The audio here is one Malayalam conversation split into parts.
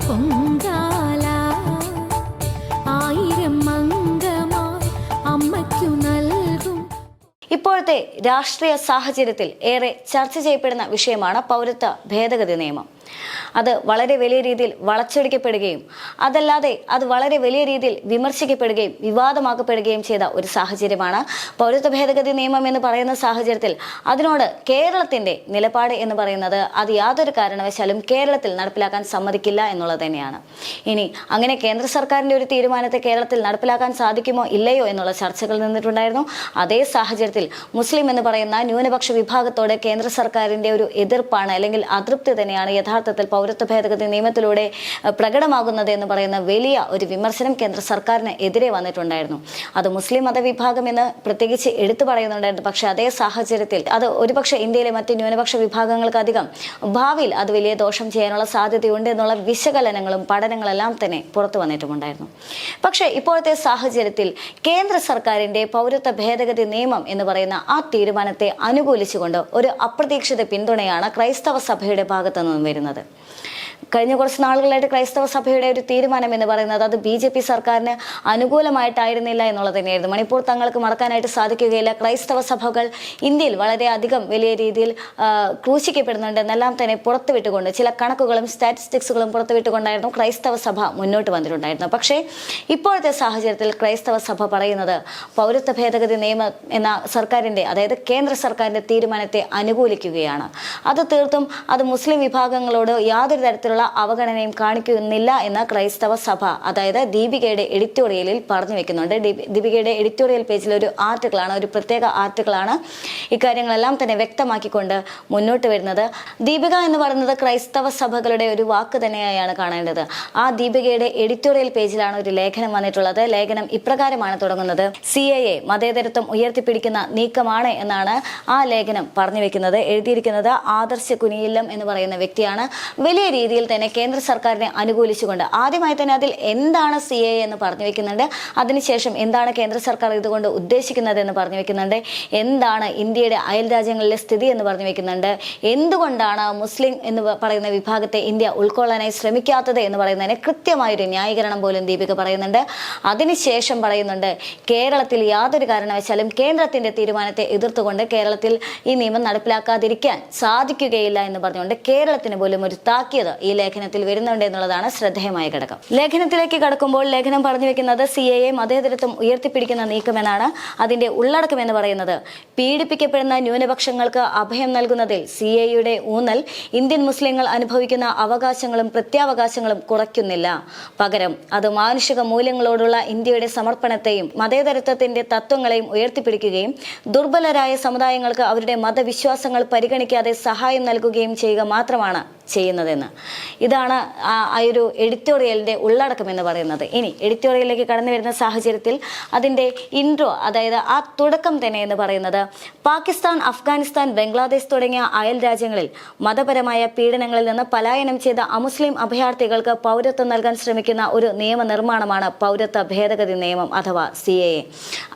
പൊങ്കാല ആയിരം മംഗമായി അമ്മയ്ക്കു നൽകും. ഇപ്പോഴത്തെ രാഷ്ട്രീയ സാഹചര്യത്തിൽ ഏറെ ചർച്ച ചെയ്യപ്പെടുന്ന വിഷയമാണ് പൗരത്വ ഭേദഗതി നിയമം. അത് വളരെ വലിയ രീതിയിൽ വളച്ചൊടിക്കപ്പെടുകയും അതല്ലാതെ അത് വളരെ വലിയ രീതിയിൽ വിമർശിക്കപ്പെടുകയും വിവാദമാക്കപ്പെടുകയും ചെയ്ത ഒരു സാഹചര്യമാണ് പൗരത്വ ഭേദഗതി നിയമം എന്ന് പറയുന്ന സാഹചര്യത്തിൽ അതിനോട് കേരളത്തിന്റെ നിലപാട് എന്ന് പറയുന്നത് അത് യാതൊരു കാരണവശാലും കേരളത്തിൽ നടപ്പിലാക്കാൻ സമ്മതിക്കില്ല എന്നുള്ളത് തന്നെയാണ്. ഇനി അങ്ങനെ കേന്ദ്ര സർക്കാരിന്റെ ഒരു തീരുമാനത്തെ കേരളത്തിൽ നടപ്പിലാക്കാൻ സാധിക്കുമോ ഇല്ലയോ എന്നുള്ള ചർച്ചകൾ നിന്നിട്ടുണ്ടായിരുന്നു. അതേ സാഹചര്യത്തിൽ മുസ്ലിം എന്ന് പറയുന്ന ന്യൂനപക്ഷ വിഭാഗത്തോട് കേന്ദ്ര സർക്കാരിന്റെ ഒരു എതിർപ്പാണ് അല്ലെങ്കിൽ അതൃപ്തി തന്നെയാണ് യഥാർത്ഥത്തിൽ പൗരത്വ ഭേദഗതി നിയമത്തിലൂടെ പ്രകടമാകുന്നത് എന്ന് പറയുന്ന വലിയ ഒരു വിമർശനം കേന്ദ്ര സർക്കാരിന് എതിരെ വന്നിട്ടുണ്ടായിരുന്നു. അത് മുസ്ലിം മതവിഭാഗം എന്ന് പ്രത്യേകിച്ച് എടുത്തു പറയുന്നുണ്ടായിരുന്നു. പക്ഷെ അതേ സാഹചര്യത്തിൽ അത് ഒരുപക്ഷെ ഇന്ത്യയിലെ മറ്റ് ന്യൂനപക്ഷ വിഭാഗങ്ങൾക്കധികം ഭാവിയിൽ അത് വലിയ ദോഷം ചെയ്യാനുള്ള സാധ്യതയുണ്ട് എന്നുള്ള വിശകലനങ്ങളും പഠനങ്ങളെല്ലാം തന്നെ പുറത്തു വന്നിട്ടുമുണ്ടായിരുന്നു. പക്ഷേ ഇപ്പോഴത്തെ സാഹചര്യത്തിൽ കേന്ദ്ര സർക്കാരിന്റെ പൗരത്വ ഭേദഗതി നിയമം എന്ന് പറയുന്ന ആ തീരുമാനത്തെ അനുകൂലിച്ചുകൊണ്ട് ഒരു അപ്രതീക്ഷിത പിന്തുണയാണ് ക്രൈസ്തവ സഭയുടെ ഭാഗത്തു നിന്നും വരുന്നത്. കഴിഞ്ഞ കുറച്ച് നാളുകളായിട്ട് ക്രൈസ്തവ സഭയുടെ ഒരു തീരുമാനം എന്ന് പറയുന്നത് അത് BJP സർക്കാരിന് അനുകൂലമായിട്ടായിരുന്നില്ല എന്നുള്ളത് തന്നെയായിരുന്നു. മണിപ്പൂർ തങ്ങൾക്ക് മറക്കാനായിട്ട് സാധിക്കുകയില്ല. ക്രൈസ്തവ സഭകൾ ഇന്ത്യയിൽ വളരെയധികം വലിയ രീതിയിൽ ക്രൂശിക്കപ്പെടുന്നുണ്ട് എന്നെല്ലാം തന്നെ പുറത്തുവിട്ടുകൊണ്ട് ചില കണക്കുകളും സ്റ്റാറ്റിസ്റ്റിക്സുകളും പുറത്തുവിട്ടുകൊണ്ടായിരുന്നു ക്രൈസ്തവ സഭ മുന്നോട്ട് വന്നിട്ടുണ്ടായിരുന്നത്. പക്ഷേ ഇപ്പോഴത്തെ സാഹചര്യത്തിൽ ക്രൈസ്തവ സഭ പറയുന്നത് പൗരത്വ ഭേദഗതി നിയമം എന്ന സർക്കാരിൻ്റെ അതായത് കേന്ദ്ര സർക്കാരിൻ്റെ തീരുമാനത്തെ അനുകൂലിക്കുകയാണ്. അത് തീർത്തും അത് മുസ്ലിം വിഭാഗങ്ങളോട് യാതൊരു തരത്തിലുള്ള അവഗണനയും കാണിക്കുന്നില്ല എന്ന ക്രൈസ്തവ സഭ അതായത് ദീപികയുടെ എഡിറ്റോറിയലിൽ പറഞ്ഞു വെക്കുന്നുണ്ട്. ദീപികയുടെ എഡിറ്റോറിയൽ പേജിൽ ഒരു ആർട്ടിക്കിളാണ്, ഒരു പ്രത്യേക ആർട്ടിക്കിളാണ് ഇക്കാര്യങ്ങളെല്ലാം തന്നെ വ്യക്തമാക്കിക്കൊണ്ട് മുന്നോട്ട് വരുന്നത്. ദീപിക എന്ന് പറയുന്നത് ക്രൈസ്തവ സഭകളുടെ ഒരു വാക്ക് തന്നെയായാണ് കാണേണ്ടത്. ആ ദീപികയുടെ എഡിറ്റോറിയൽ പേജിലാണ് ഒരു ലേഖനം വന്നിട്ടുള്ളത്. ലേഖനം ഇപ്രകാരമാണ് തുടങ്ങുന്നത്: CAA മതേതരത്വം ഉയർത്തിപ്പിടിക്കുന്ന നീക്കമാണ് എന്നാണ് ആ ലേഖനം പറഞ്ഞു വെക്കുന്നത്. എഴുതിയിരിക്കുന്നത് ആദർശ് കുനിയില്ലം എന്ന് പറയുന്ന വ്യക്തിയാണ്. വലിയ രീതിയിൽ തന്നെ കേന്ദ്ര സർക്കാരിനെ അനുകൂലിച്ചുകൊണ്ട് ആദ്യമായി തന്നെ അതിൽ എന്താണ് CAA എന്ന് പറഞ്ഞു വെക്കുന്നുണ്ട്. അതിനുശേഷം എന്താണ് കേന്ദ്ര സർക്കാർ ഇതുകൊണ്ട് ഉദ്ദേശിക്കുന്നത് എന്ന് പറഞ്ഞു വെക്കുന്നുണ്ട്. എന്താണ് ഇന്ത്യയുടെ അയൽ രാജ്യങ്ങളിലെ സ്ഥിതി എന്ന് പറഞ്ഞു വെക്കുന്നുണ്ട്. എന്തുകൊണ്ടാണ് മുസ്ലിം എന്ന് പറയുന്ന വിഭാഗത്തെ ഇന്ത്യ ഉൾക്കൊള്ളാനായി ശ്രമിക്കാത്തത് എന്ന് പറയുന്നതിന് കൃത്യമായൊരു ന്യായീകരണം പോലും ദീപിക പറയുന്നുണ്ട്. അതിനുശേഷം പറയുന്നുണ്ട് കേരളത്തിൽ യാതൊരു കാരണവശാലും കേന്ദ്രത്തിന്റെ തീരുമാനത്തെ എതിർത്തുകൊണ്ട് കേരളത്തിൽ ഈ നിയമം നടപ്പിലാക്കാതിരിക്കാൻ സാധിക്കുകയില്ല എന്ന് പറഞ്ഞുകൊണ്ട് കേരളത്തിന് പോലും ഒരു താക്കീത് ഈ ലേഖനത്തിൽ വരുന്നുണ്ട് എന്നുള്ളതാണ് ശ്രദ്ധേയമായ ഘടകം. ലേഖനത്തിലേക്ക് കടക്കുമ്പോൾ ലേഖനം പറഞ്ഞു വെക്കുന്നത് CAA മതേതരത്വം ഉയർത്തിപ്പിടിക്കുന്ന നീക്കമെന്നാണ്. അതിന്റെ ഉള്ളടക്കം എന്ന് പറയുന്നത് പീഡിപ്പിക്കപ്പെടുന്ന ന്യൂനപക്ഷങ്ങൾക്ക് അഭയം നൽകുന്നതിൽ CAAയുടെ ഊന്നൽ ഇന്ത്യൻ മുസ്ലിങ്ങൾ അനുഭവിക്കുന്ന അവകാശങ്ങളും പ്രത്യാവകാശങ്ങളും കുറയ്ക്കുന്നില്ല. പകരം അത് മാനുഷിക മൂല്യങ്ങളോടുള്ള ഇന്ത്യയുടെ സമർപ്പണത്തെയും മതേതരത്വത്തിന്റെ തത്വങ്ങളെയും ഉയർത്തിപ്പിടിക്കുകയും ദുർബലരായ സമുദായങ്ങൾക്ക് അവരുടെ മതവിശ്വാസങ്ങൾ പരിഗണിക്കാതെ സഹായം നൽകുകയും ചെയ്യുക മാത്രമാണ് ചെയ്യുന്നതെന്ന്. ഇതാണ് ആ ഒരു എഡിറ്റോറിയലിന്റെ ഉള്ളടക്കം എന്ന് പറയുന്നത്. ഇനി എഡിറ്റോറിയലിലേക്ക് കടന്നു വരുന്ന സാഹചര്യത്തിൽ അതിൻ്റെ ഇൻട്രോ അതായത് ആ തുടക്കം തന്നെ എന്ന് പറയുന്നത് പാകിസ്ഥാൻ, അഫ്ഗാനിസ്ഥാൻ, ബംഗ്ലാദേശ് തുടങ്ങിയ അയൽ രാജ്യങ്ങളിൽ മതപരമായ പീഡനങ്ങളിൽ നിന്ന് പലായനം ചെയ്ത അമുസ്ലിം അഭയാർത്ഥികൾക്ക് പൗരത്വം നൽകാൻ ശ്രമിക്കുന്ന ഒരു നിയമനിർമ്മാണമാണ് പൗരത്വ ഭേദഗതി നിയമം അഥവാ CAA.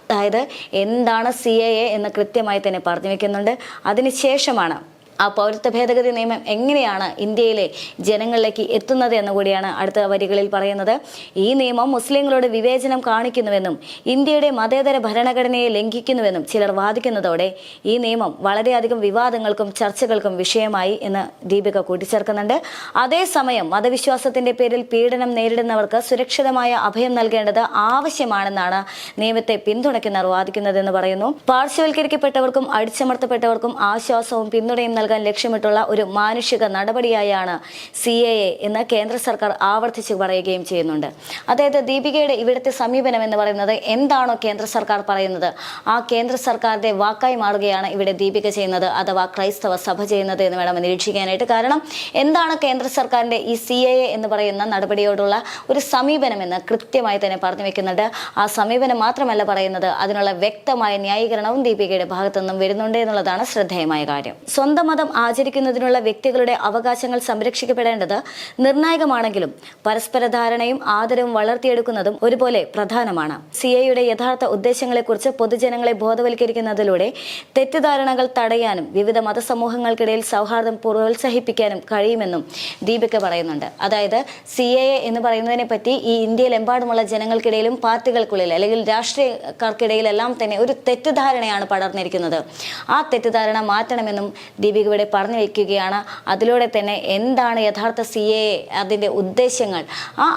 അതായത് എന്താണ് CAA എന്ന് കൃത്യമായി തന്നെ പറഞ്ഞു വെക്കുന്നുണ്ട്. അതിനുശേഷമാണ് ആ പൗരത്വ ഭേദഗതി നിയമം എങ്ങനെയാണ് ഇന്ത്യയിലെ ജനങ്ങളിലേക്ക് എത്തുന്നത് എന്നുകൂടിയാണ് അടുത്ത വരികളിൽ പറയുന്നത്. ഈ നിയമം മുസ്ലിങ്ങളോട് വിവേചനം കാണിക്കുന്നുവെന്നും ഇന്ത്യയുടെ മതേതര ഭരണഘടനയെ ലംഘിക്കുന്നുവെന്നും ചിലർ വാദിക്കുന്നതോടെ ഈ നിയമം വളരെയധികം വിവാദങ്ങൾക്കും ചർച്ചകൾക്കും വിഷയമായി എന്ന് ദീപിക കൂട്ടിച്ചേർക്കുന്നുണ്ട്. അതേസമയം മതവിശ്വാസത്തിന്റെ പേരിൽ പീഡനം നേരിടുന്നവർക്ക് സുരക്ഷിതമായ അഭയം നൽകേണ്ടത് ആവശ്യമാണെന്നാണ് നിയമത്തെ പിന്തുണയ്ക്കുന്നവർ വാദിക്കുന്നതെന്ന് പറയുന്നു. പാർശ്വവൽക്കരിക്കപ്പെട്ടവർക്കും അടിച്ചമർത്തപ്പെട്ടവർക്കും ആശ്വാസവും പിന്തുണയും നൽകാൻ ലക്ഷ്യമിട്ടുള്ള ഒരു മാനുഷിക നടപടിയായാണ് CAA എന്ന് കേന്ദ്ര സർക്കാർ ആവർത്തിച്ച് പറയുകയും ചെയ്യുന്നുണ്ട്. അതായത് ദീപികയുടെ ഇവിടുത്തെ സമീപനം എന്ന് പറയുന്നത് എന്താണോ കേന്ദ്ര സർക്കാർ പറയുന്നത് ആ കേന്ദ്ര സർക്കാരിന്റെ വാക്കായി മാറുകയാണ് ഇവിടെ ദീപിക ചെയ്യുന്നത് അഥവാ ക്രൈസ്തവ സഭ ചെയ്യുന്നത് എന്ന് വേണം നിരീക്ഷിക്കാനായിട്ട്. കാരണം എന്താണ് കേന്ദ്ര സർക്കാരിന്റെ ഈ CAA എന്ന് പറയുന്ന നടപടിയോടുള്ള ഒരു സമീപനം എന്ന് കൃത്യമായി തന്നെ പറഞ്ഞു വെക്കുന്നുണ്ട്. ആ സമീപനം മാത്രമല്ല പറയുന്നത്, അതിനുള്ള വ്യക്തമായ ന്യായീകരണവും ദീപികയുടെ ഭാഗത്തു നിന്നും വരുന്നുണ്ട് എന്നുള്ളതാണ് ശ്രദ്ധേയമായ കാര്യം. സ്വന്തം മതം ആചരിക്കുന്നതിനുള്ള വ്യക്തികളുടെ അവകാശങ്ങൾ സംരക്ഷിക്കപ്പെടേണ്ടത് നിർണായകമാണെങ്കിലും പരസ്പര ധാരണയും ആദരവും വളർത്തിയെടുക്കുന്നതും ഒരുപോലെ പ്രധാനമാണ്. സിഎയുടെ യഥാർത്ഥ ഉദ്ദേശങ്ങളെക്കുറിച്ച് പൊതുജനങ്ങളെ ബോധവൽക്കരിക്കുന്നതിലൂടെ തെറ്റിദ്ധാരണകൾ തടയാനും വിവിധ മതസമൂഹങ്ങൾക്കിടയിൽ സൗഹാർദ്ദം പ്രോത്സാഹിപ്പിക്കാനും കഴിയുമെന്നും ദീപിക പറയുന്നുണ്ട്. അതായത് CAA എന്ന് പറയുന്നതിനെ പറ്റി ഈ ഇന്ത്യയിലെമ്പാടുമുള്ള ജനങ്ങൾക്കിടയിലും പാർട്ടികൾക്കുള്ളിൽ അല്ലെങ്കിൽ രാഷ്ട്രീയക്കാർക്കിടയിലെല്ലാം തന്നെ ഒരു തെറ്റിദ്ധാരണയാണ് പടർന്നിരിക്കുന്നത്. ആ തെറ്റിദ്ധാരണ മാറ്റണമെന്നും ദീപിക ഇവിടെ പറഞ്ഞു വയ്ക്കുകയാണ്. അതിലൂടെ തന്നെ എന്താണ് യഥാർത്ഥ CAA, അതിൻ്റെ ഉദ്ദേശങ്ങൾ,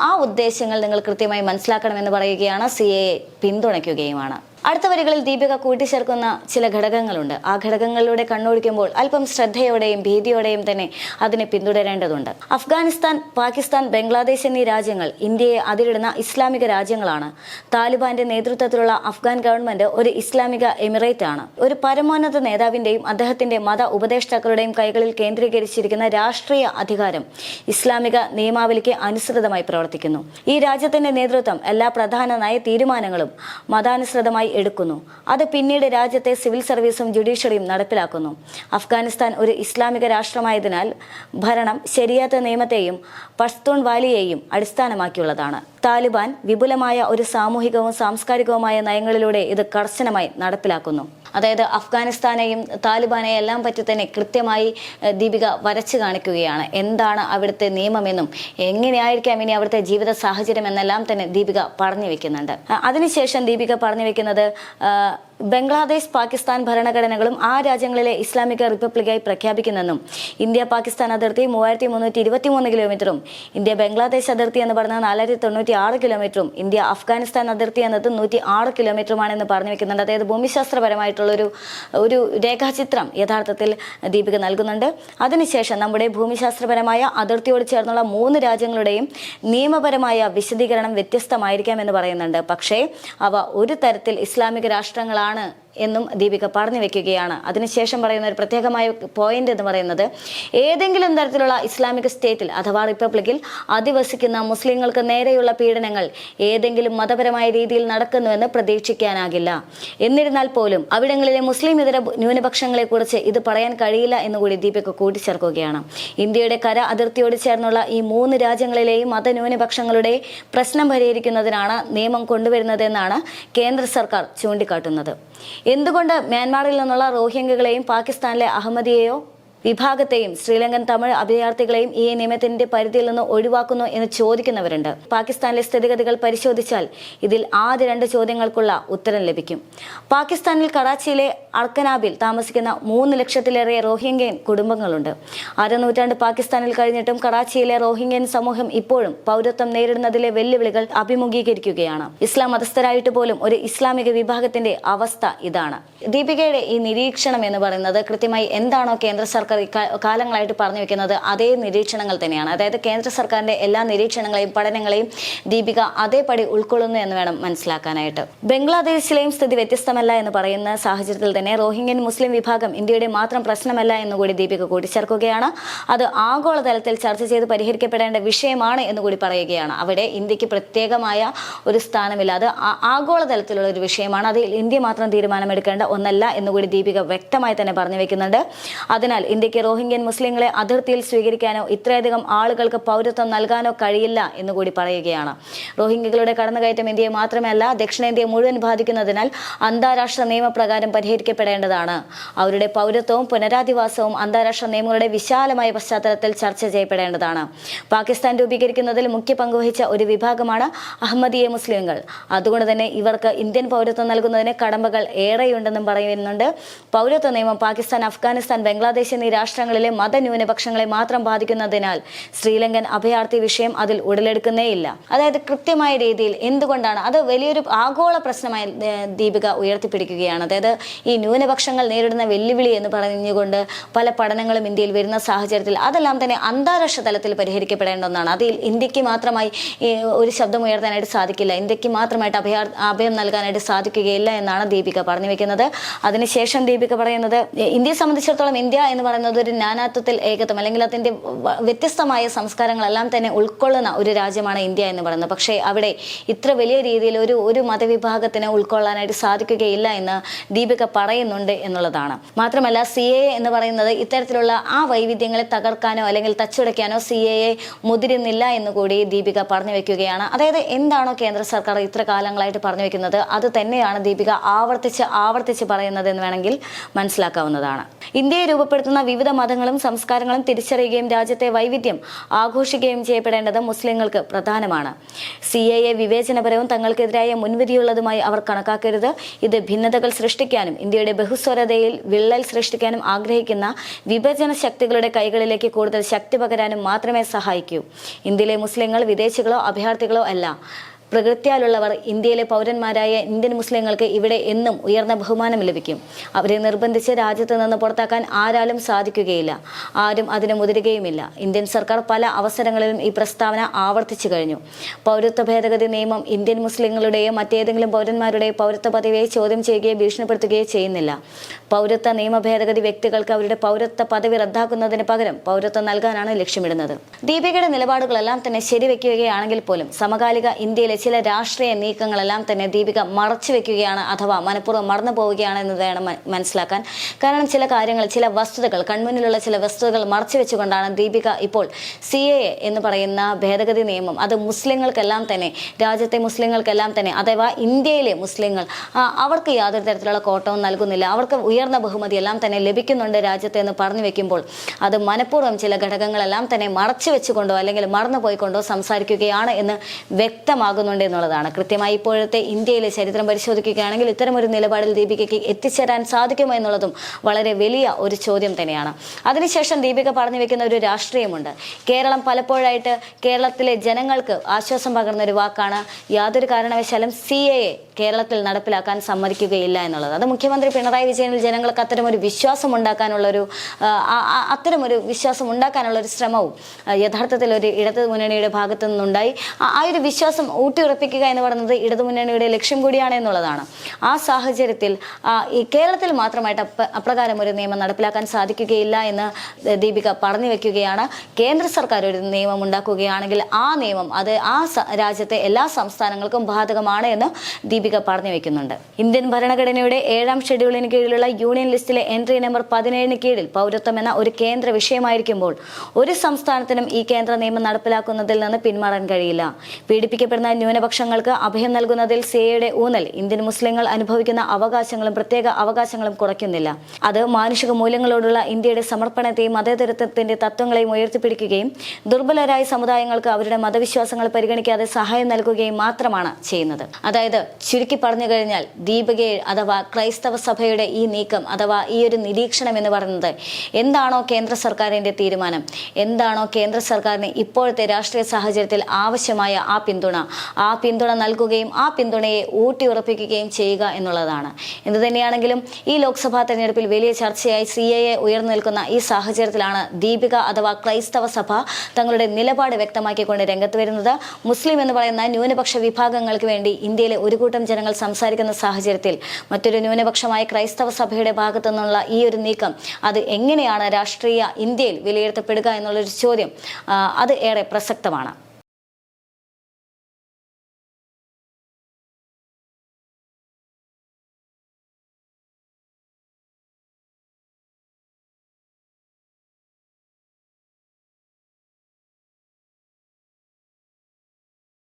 ആ ഉദ്ദേശങ്ങൾ നിങ്ങൾ കൃത്യമായി മനസ്സിലാക്കണമെന്ന് പറയുകയാണ്. CAA പിന്തുണയ്ക്കുകയുമാണ്. അടുത്ത വരികളിൽ ദീപിക കൂട്ടിച്ചേർക്കുന്ന ചില ഘടകങ്ങളുണ്ട്. ആ ഘടകങ്ങളിലൂടെ കണ്ണോടിക്കുമ്പോൾ അല്പം ശ്രദ്ധയോടെയും ഭീതിയോടെയും തന്നെ അതിനെ പിന്തുടരേണ്ടതുണ്ട്. അഫ്ഗാനിസ്ഥാൻ, പാകിസ്ഥാൻ, ബംഗ്ലാദേശ് എന്നീ രാജ്യങ്ങൾ ഇന്ത്യയെ അതിരിടുന്ന ഇസ്ലാമിക രാജ്യങ്ങളാണ്. താലിബാന്റെ നേതൃത്വത്തിലുള്ള അഫ്ഗാൻ ഗവൺമെന്റ് ഒരു ഇസ്ലാമിക എമിറേറ്റ് ആണ്. ഒരു പരമോന്നത നേതാവിന്റെയും അദ്ദേഹത്തിന്റെ മത ഉപദേഷ്ടാക്കളുടെയും കൈകളിൽ കേന്ദ്രീകരിച്ചിരിക്കുന്ന രാഷ്ട്രീയ അധികാരം ഇസ്ലാമിക നിയമാവലിക്ക് അനുസൃതമായി പ്രവർത്തിക്കുന്നു. ഈ രാജ്യത്തിന്റെ നേതൃത്വം എല്ലാ പ്രധാന നയ തീരുമാനങ്ങളും മതാനുസൃതമായി എടുക്കുന്നു. അത് പിന്നീട് രാജ്യത്തെ സിവിൽ സർവീസും ജുഡീഷ്യറിയും നടപ്പിലാക്കുന്നു. അഫ്ഗാനിസ്ഥാൻ ഒരു ഇസ്ലാമിക രാഷ്ട്രമായതിനാൽ ഭരണം ശരിയത്ത് നിയമത്തെയും പഷ്തൂൺ വാലിയെയും അടിസ്ഥാനമാക്കിയുള്ളതാണ്. താലിബാൻ വിപുലമായ ഒരു സാമൂഹികവും സാംസ്കാരികവുമായ നയങ്ങളിലൂടെ ഇത് കർശനമായി നടപ്പിലാക്കുന്നു. അതായത് അഫ്ഗാനിസ്ഥാനെയും താലിബാനെയും എല്ലാം പറ്റി തന്നെ കൃത്യമായി ദീപിക വരച്ചു കാണിക്കുകയാണ്. എന്താണ് അവിടുത്തെ നിയമമെന്നും എങ്ങനെയായിരിക്കാം ഇനി അവിടുത്തെ ജീവിത സാഹചര്യം എന്നെല്ലാം തന്നെ ദീപിക പറഞ്ഞു വെക്കുന്നുണ്ട്. അതിനുശേഷം ദീപിക പറഞ്ഞു വെക്കുന്നത് ബംഗ്ലാദേശ്, പാകിസ്ഥാൻ ഭരണഘടനകളും ആ രാജ്യങ്ങളിലെ ഇസ്ലാമിക റിപ്പബ്ലിക്കായി പ്രഖ്യാപിക്കുന്നെന്നും ഇന്ത്യ പാകിസ്ഥാൻ അതിർത്തി 3323 കിലോമീറ്ററും ഇന്ത്യ ബംഗ്ലാദേശ് അതിർത്തി എന്ന് പറഞ്ഞാൽ 496 കിലോമീറ്ററും ഇന്ത്യ അഫ്ഗാനിസ്ഥാൻ അതിർത്തി എന്നത് 106 കിലോമീറ്ററുമാണെന്ന് പറഞ്ഞു വെക്കുന്നുണ്ട്. അതായത് ഭൂമിശാസ്ത്രപരമായിട്ടുള്ളൊരു രേഖാചിത്രം യഥാർത്ഥത്തിൽ ദീപിക നൽകുന്നുണ്ട്. അതിനുശേഷം നമ്മുടെ ഭൂമിശാസ്ത്രപരമായ അതിർത്തിയോട് ചേർന്നുള്ള 3 രാജ്യങ്ങളുടെയും നിയമപരമായ വിശദീകരണം വ്യത്യസ്തമായിരിക്കാം എന്ന് പറയുന്നുണ്ട്. പക്ഷേ അവ ഒരു തരത്തിൽ ഇസ്ലാമിക രാഷ്ട്രങ്ങളാണ് എന്നും ദീപിക പറഞ്ഞു വെക്കുകയാണ്. അതിനുശേഷം പറയുന്ന ഒരു പ്രത്യേകമായ പോയിന്റ് എന്ന് പറയുന്നത് ഏതെങ്കിലും തരത്തിലുള്ള ഇസ്ലാമിക സ്റ്റേറ്റിൽ അഥവാ റിപ്പബ്ലിക്കിൽ അധിവസിക്കുന്ന മുസ്ലിങ്ങൾക്ക് നേരെയുള്ള പീഡനങ്ങൾ ഏതെങ്കിലും മതപരമായ രീതിയിൽ നടക്കുന്നുവെന്ന് പ്രതീക്ഷിക്കാനാകില്ല. എന്നിരുന്നാൽ പോലും അവിടങ്ങളിലെ മുസ്ലിം ഇതര ന്യൂനപക്ഷങ്ങളെ കുറിച്ച് ഇത് പറയാൻ കഴിയില്ല എന്നുകൂടി ദീപിക കൂട്ടിച്ചേർക്കുകയാണ്. ഇന്ത്യയുടെ കര അതിർത്തിയോട് ചേർന്നുള്ള ഈ 3 രാജ്യങ്ങളിലെയും മതന്യൂനപക്ഷങ്ങളുടെ പ്രശ്നം പരിഹരിക്കുന്നതിനാണ് നിയമം കൊണ്ടുവരുന്നതെന്നാണ് കേന്ദ്ര സർക്കാർ ചൂണ്ടിക്കാട്ടുന്നത്. എന്തുകൊണ്ട് മ്യാൻമാറിൽ നിന്നുള്ള റോഹിംഗ്യകളെയും പാകിസ്ഥാനിലെ അഹമ്മദിയെയോ വിഭാഗത്തെയും ശ്രീലങ്കൻ തമിഴ് അഭയാർത്ഥികളെയും ഈ നിയമത്തിന്റെ പരിധിയിൽ നിന്ന് ഒഴിവാക്കുന്നു എന്ന് ചോദിക്കുന്നവരുണ്ട്. പാകിസ്ഥാനിലെ സ്ഥിതിഗതികൾ പരിശോധിച്ചാൽ ഇതിൽ ആദ്യ 2 ചോദ്യങ്ങൾക്കുള്ള ഉത്തരം ലഭിക്കും. പാകിസ്ഥാനിൽ കറാച്ചിയിലെ അർക്കനാബിൽ താമസിക്കുന്ന 3 ലക്ഷത്തിലേറെ റോഹിംഗ്യൻ കുടുംബങ്ങളുണ്ട്. അരനൂറ്റാണ്ട് പാകിസ്ഥാനിൽ കഴിഞ്ഞിട്ടും കറാച്ചിയിലെ റോഹിംഗ്യൻ സമൂഹം ഇപ്പോഴും പൗരത്വം നേരിടുന്നതിലെ വെല്ലുവിളികൾ അഭിമുഖീകരിക്കുകയാണ്. ഇസ്ലാം മതസ്ഥരായിട്ട് പോലും ഒരു ഇസ്ലാമിക വിഭാഗത്തിന്റെ അവസ്ഥ ഇതാണ്. ദീപികയുടെ ഈ നിരീക്ഷണം എന്ന് പറയുന്നത് കൃത്യമായി എന്താണോ കേന്ദ്ര സർക്കാർ കാലങ്ങളായിട്ട് പറഞ്ഞു വെക്കുന്നത് അതേ നിരീക്ഷണങ്ങൾ തന്നെയാണ്. അതായത് കേന്ദ്ര സർക്കാരിന്റെ എല്ലാ നിരീക്ഷണങ്ങളെയും പഠനങ്ങളെയും ദീപിക അതേപടി ഉൾക്കൊള്ളുന്നു എന്ന് വേണം മനസ്സിലാക്കാനായിട്ട്. ബംഗ്ലാദേശിലെയും സ്ഥിതി വ്യത്യസ്തമല്ല എന്ന് പറയുന്ന സാഹചര്യത്തിൽ തന്നെ റോഹിംഗ്യൻ മുസ്ലിം വിഭാഗം ഇന്ത്യയുടെ മാത്രം പ്രശ്നമല്ല എന്നുകൂടി ദീപിക കൂട്ടിച്ചേർക്കുകയാണ്. അത് ആഗോളതലത്തിൽ ചർച്ച ചെയ്ത് പരിഹരിക്കപ്പെടേണ്ട വിഷയമാണ് എന്നുകൂടി പറയുകയാണ്. അവിടെ ഇന്ത്യക്ക് പ്രത്യേകമായ ഒരു സ്ഥാനമില്ല. അത് ആഗോളതലത്തിലുള്ള ഒരു വിഷയമാണ്. അതിൽ ഇന്ത്യ മാത്രം തീരുമാനമെടുക്കേണ്ട ഒന്നല്ല എന്നുകൂടി ദീപിക വ്യക്തമായി തന്നെ പറഞ്ഞു വെക്കുന്നുണ്ട്. അതിനാൽ ഇന്ത്യക്ക് റോഹിംഗ്യൻ മുസ്ലിങ്ങളെ അതിർത്തിയിൽ സ്വീകരിക്കാനോ ഇത്രയധികം ആളുകൾക്ക് പൗരത്വം നൽകാനോ കഴിയില്ല എന്നുകൂടി പറയുകയാണ്. റോഹിംഗ്യകളുടെ കടന്നുകയറ്റം ഇന്ത്യയെ മാത്രമല്ല ദക്ഷിണേന്ത്യയെ മുഴുവൻ ബാധിക്കുന്നതിനാൽ അന്താരാഷ്ട്ര നിയമപ്രകാരം പരിഹരിക്കപ്പെടേണ്ടതാണ്. അവരുടെ പൗരത്വവും പുനരധിവാസവും അന്താരാഷ്ട്ര നിയമങ്ങളുടെ വിശാലമായ പശ്ചാത്തലത്തിൽ ചർച്ച ചെയ്യപ്പെടേണ്ടതാണ്. പാകിസ്ഥാൻ രൂപീകരിക്കുന്നതിൽ മുഖ്യ പങ്കുവഹിച്ച ഒരു വിഭാഗമാണ് അഹമ്മദിയ മുസ്ലിങ്ങൾ. അതുകൊണ്ട് തന്നെ ഇവർക്ക് ഇന്ത്യൻ പൗരത്വം നൽകുന്നതിന് കടമ്പകൾ ഏറെയുണ്ടെന്നും പറയുന്നുണ്ട്. പൗരത്വ നിയമം പാകിസ്ഥാൻ, അഫ്ഗാനിസ്ഥാൻ, ബംഗ്ലാദേശ് എന്നീ രാഷ്ട്രങ്ങളിലെ മതന്യൂനപക്ഷങ്ങളെ മാത്രം ബാധിക്കുന്നതിനാൽ ശ്രീലങ്കൻ അഭയാർത്ഥി വിഷയം അതിൽ ഉടലെടുക്കുന്നേയില്ല. അതായത് കൃത്യമായ രീതിയിൽ എന്തുകൊണ്ടാണ് അത് വലിയൊരു ആഗോള പ്രശ്നമായി ദീപിക ഉയർത്തിപ്പിടിക്കുകയാണ്. അതായത് ഈ ന്യൂനപക്ഷങ്ങൾ നേരിടുന്ന വെല്ലുവിളി എന്ന് പറഞ്ഞുകൊണ്ട് പല പഠനങ്ങളും ഇന്ത്യയിൽ വരുന്ന സാഹചര്യത്തിൽ അതെല്ലാം തന്നെ അന്താരാഷ്ട്ര തലത്തിൽ പരിഹരിക്കപ്പെടേണ്ട ഒന്നാണ്. അതിൽ ഇന്ത്യക്ക് മാത്രമായി ഒരു ശബ്ദം ഉയർത്താനായിട്ട് സാധിക്കില്ല, ഇന്ത്യക്ക് മാത്രമായിട്ട് അഭയം നൽകാനായിട്ട് സാധിക്കുകയില്ല എന്നാണ് ദീപിക പറഞ്ഞു വെക്കുന്നത്. അതിനുശേഷം ദീപിക പറയുന്നത് ഇന്ത്യയെ സംബന്ധിച്ചിടത്തോളം ഇന്ത്യ എന്ന് പറയുന്നത് ഒരു നാനാത്വത്തിൽ ഏകത്വം അല്ലെങ്കിൽ അതിൻ്റെ വ്യത്യസ്തമായ സംസ്കാരങ്ങളെല്ലാം തന്നെ ഉൾക്കൊള്ളുന്ന ഒരു രാജ്യമാണ് ഇന്ത്യ എന്ന് പറയുന്നത്. പക്ഷേ അവിടെ ഇത്ര വലിയ രീതിയിൽ ഒരു മതവിഭാഗത്തിന് ഉൾക്കൊള്ളാനായിട്ട് സാധിക്കുകയില്ല എന്ന് ദീപിക പറയുന്നുണ്ട് എന്നുള്ളതാണ്. മാത്രമല്ല CAA എന്ന് പറയുന്നത് ഇത്തരത്തിലുള്ള ആ വൈവിധ്യങ്ങളെ തകർക്കാനോ അല്ലെങ്കിൽ തച്ചുടയ്ക്കാനോ CAA മുതിരുന്നില്ല എന്ന് കൂടി ദീപിക പറഞ്ഞു വെക്കുകയാണ്. അതായത് എന്താണോ കേന്ദ്ര സർക്കാർ ഇത്ര കാലങ്ങളായിട്ട് പറഞ്ഞു വെക്കുന്നത് അത് തന്നെയാണ് ദീപിക ആവർത്തിച്ച് പറയുന്നത് എന്ന് വേണമെങ്കിൽ മനസ്സിലാക്കാവുന്നതാണ്. ഇന്ത്യയെ രൂപപ്പെടുത്തുന്ന വിവിധ മതങ്ങളും സംസ്കാരങ്ങളും തിരിച്ചറിയുകയും രാജ്യത്തെ വൈവിധ്യം ആഘോഷിക്കുകയും ചെയ്യപ്പെടേണ്ടത് മുസ്ലിങ്ങൾക്ക് പ്രധാനമാണ്. CAA വിവേചനപരവും തങ്ങൾക്കെതിരായ മുൻവിധിയുള്ളതുമായി അവർ കണക്കാക്കരുത്. ഇത് ഭിന്നതകൾ സൃഷ്ടിക്കാനും ഇന്ത്യയുടെ ബഹുസ്വരതയിൽ വിള്ളൽ സൃഷ്ടിക്കാനും ആഗ്രഹിക്കുന്ന വിഭജന ശക്തികളുടെ കൈകളിലേക്ക് കൂടുതൽ ശക്തി പകരാനും മാത്രമേ സഹായിക്കൂ. ഇന്ത്യയിലെ മുസ്ലിങ്ങൾ വിദേശികളോ അഭയാർത്ഥികളോ അല്ല. പ്രകൃത്യാലുള്ളവർ. ഇന്ത്യയിലെ പൗരന്മാരായ ഇന്ത്യൻ മുസ്ലിങ്ങൾക്ക് ഇവിടെ എന്നും ഉയർന്ന ബഹുമാനം ലഭിക്കും. അവരെ നിർബന്ധിച്ച് രാജ്യത്ത് നിന്ന് പുറത്താക്കാൻ ആരാലും സാധിക്കുകയില്ല. ആരും അതിന് മുതിരുകയുമില്ല. ഇന്ത്യൻ സർക്കാർ പല അവസരങ്ങളിലും ഈ പ്രസ്താവന ആവർത്തിച്ചു കഴിഞ്ഞു. പൗരത്വ ഭേദഗതി നിയമം ഇന്ത്യൻ മുസ്ലിങ്ങളുടെയോ മറ്റേതെങ്കിലും പൗരന്മാരുടെയോ പൗരത്വ പദവിയെ ചോദ്യം ചെയ്യുകയോ ഭീഷണിപ്പെടുത്തുകയോ ചെയ്യുന്നില്ല. പൗരത്വ നിയമ ഭേദഗതി വ്യക്തികൾക്ക് അവരുടെ പൗരത്വ പദവി റദ്ദാക്കുന്നതിന് പകരം പൗരത്വം നൽകാനാണ് ലക്ഷ്യമിടുന്നത്. ദീപികയുടെ നിലപാടുകളെല്ലാം തന്നെ ശരിവെക്കുകയാണെങ്കിൽ പോലും സമകാലിക ഇന്ത്യയിലെ ചില രാഷ്ട്രീയ നീക്കങ്ങളെല്ലാം തന്നെ ദീപിക മറച്ചു വെക്കുകയാണ്, അഥവാ മനഃപൂർവ്വം മറന്നു പോവുകയാണ് എന്ന് വേണം മനസ്സിലാക്കാൻ. കാരണം ചില കാര്യങ്ങൾ, ചില വസ്തുതകൾ, കൺമുന്നിലുള്ള ചില വസ്തുതകൾ മറച്ചു വെച്ചുകൊണ്ടാണ് ദീപിക ഇപ്പോൾ CAA എന്ന് പറയുന്ന ഭേദഗതി നിയമം അത് മുസ്ലിങ്ങൾക്കെല്ലാം തന്നെ, രാജ്യത്തെ മുസ്ലിങ്ങൾക്കെല്ലാം തന്നെ, അഥവാ ഇന്ത്യയിലെ മുസ്ലിങ്ങൾ അവർക്ക് യാതൊരു തരത്തിലുള്ള കോട്ടവും നൽകുന്നില്ല, അവർക്ക് ഉയർന്ന ബഹുമതി എല്ലാം തന്നെ ലഭിക്കുന്നുണ്ട് രാജ്യത്ത് എന്ന് പറഞ്ഞു വെക്കുമ്പോൾ അത് മനഃപൂർവ്വം ചില ഘടകങ്ങളെല്ലാം തന്നെ മറച്ചു വെച്ചുകൊണ്ടോ അല്ലെങ്കിൽ മറന്നു പോയിക്കൊണ്ടോ സംസാരിക്കുകയാണ് എന്ന് വ്യക്തമാകുന്നുണ്ട് എന്നുള്ളതാണ്. കൃത്യമായി ഇപ്പോഴത്തെ ഇന്ത്യയിലെ ചരിത്രം പരിശോധിക്കുകയാണെങ്കിൽ ഇത്തരമൊരു നിലപാടിൽ ദീപികയ്ക്ക് എത്തിച്ചേരാൻ സാധിക്കുമോ എന്നുള്ളതും വളരെ വലിയ ഒരു ചോദ്യം തന്നെയാണ്. അതിനുശേഷം ദീപിക പറഞ്ഞു വെക്കുന്ന ഒരു രാഷ്ട്രീയമുണ്ട്. കേരളം പലപ്പോഴായിട്ട് കേരളത്തിലെ ജനങ്ങൾക്ക് ആശ്വാസം പകർന്ന ഒരു വാക്കാണ് യാതൊരു കാരണവശാലും CAA കേരളത്തിൽ നടപ്പിലാക്കാൻ സമ്മതിക്കുകയില്ല എന്നുള്ളത്. അത് മുഖ്യമന്ത്രി പിണറായി വിജയനിൽ ജനങ്ങൾക്ക് അത്തരമൊരു വിശ്വാസം ഉണ്ടാക്കാനുള്ള ഒരു ശ്രമവും യഥാർത്ഥത്തിൽ ഒരു ഇടതു മുന്നണിയുടെ ഭാഗത്തു നിന്നുണ്ടായി. ആ ഒരു വിശ്വാസം ഊട്ടിയുറപ്പിക്കുക എന്ന് പറയുന്നത് ഇടതുമുന്നണിയുടെ ലക്ഷ്യം കൂടിയാണ് എന്നുള്ളതാണ്. ആ സാഹചര്യത്തിൽ ഈ കേരളത്തിൽ മാത്രമായിട്ട് അപ്രകാരം ഒരു നിയമം നടപ്പിലാക്കാൻ സാധിക്കുകയില്ല എന്ന് ദീപിക പറഞ്ഞു വെക്കുകയാണ്. കേന്ദ്ര സർക്കാർ ഒരു നിയമം ഉണ്ടാക്കുകയാണെങ്കിൽ ആ നിയമം അത് ആ രാജ്യത്തെ എല്ലാ സംസ്ഥാനങ്ങൾക്കും ബാധകമാണ് എന്ന് ദീപിക പറഞ്ഞു വെക്കുന്നുണ്ട്. ഇന്ത്യൻ ഭരണഘടനയുടെ 7ാം ഷെഡ്യൂളിന് കീഴിലുള്ള യൂണിയൻ ലിസ്റ്റിലെ എൻട്രി നമ്പർ 17 കീഴിൽ പൗരത്വം എന്ന ഒരു കേന്ദ്ര വിഷയമായിരിക്കുമ്പോൾ ഒരു സംസ്ഥാനത്തിനും ഈ കേന്ദ്ര നിയമം നടപ്പിലാക്കുന്നതിൽ നിന്ന് പിന്മാറാൻ കഴിയില്ല. പീഡിപ്പിക്കപ്പെടുന്ന ന്യൂനപക്ഷങ്ങൾക്ക് അഭയം നൽകുന്നതിൽ CAAയുടെ ഊന്നൽ ഇന്ത്യൻ മുസ്ലിങ്ങൾ അനുഭവിക്കുന്ന അവകാശങ്ങളും പ്രത്യേക അവകാശങ്ങളും കുറയ്ക്കുന്നില്ല. അത് മാനുഷിക മൂല്യങ്ങളോടുള്ള ഇന്ത്യയുടെ സമർപ്പണത്തെയും മതേതരത്വത്തിന്റെ തത്വങ്ങളെയും ഉയർത്തിപ്പിടിക്കുകയും ദുർബലരായ സമുദായങ്ങൾക്ക് അവരുടെ മതവിശ്വാസങ്ങൾ പരിഗണിക്കാതെ സഹായം നൽകുകയും മാത്രമാണ് ചെയ്യുന്നത്. അതായത് ചുരുക്കി പറഞ്ഞു കഴിഞ്ഞാൽ ദീപികയെ അഥവാ ക്രൈസ്തവ സഭയുടെ ഈ നീക്കം അഥവാ ഈ ഒരു നിരീക്ഷണം എന്ന് പറയുന്നത് എന്താണോ കേന്ദ്ര സർക്കാരിന്റെ തീരുമാനം, എന്താണോ കേന്ദ്ര സർക്കാരിന് ഇപ്പോഴത്തെ രാഷ്ട്രീയ സാഹചര്യത്തിൽ ആവശ്യമായ ആ പിന്തുണ നൽകുകയും ആ പിന്തുണയെ ഊട്ടിയുറപ്പിക്കുകയും ചെയ്യുക എന്നുള്ളതാണ്. എന്തു തന്നെയാണെങ്കിലും ഈ ലോക്സഭാ തെരഞ്ഞെടുപ്പിൽ വലിയ ചർച്ചയായി CAA ഉയർന്നു നിൽക്കുന്ന ഈ സാഹചര്യത്തിലാണ് ദീപിക അഥവാ ക്രൈസ്തവ സഭ തങ്ങളുടെ നിലപാട് വ്യക്തമാക്കിക്കൊണ്ട് രംഗത്ത് വരുന്നത്. മുസ്ലിം എന്ന് പറയുന്ന ന്യൂനപക്ഷ വിഭാഗങ്ങൾക്ക് വേണ്ടി ഇന്ത്യയിലെ ഒരു കൂട്ടം ജനങ്ങൾ സംസാരിക്കുന്ന സാഹചര്യത്തിൽ മറ്റൊരു ന്യൂനപക്ഷമായ ക്രൈസ്തവ സഭയുടെ ഭാഗത്തു നിന്നുള്ള ഈ ഒരു നീക്കം അത് എങ്ങനെയാണ് രാഷ്ട്രീയ ഇന്ത്യയിൽ വിലയിരുത്തപ്പെടുക എന്നുള്ളൊരു ചോദ്യം അത് ഏറെ പ്രസക്തമാണ്.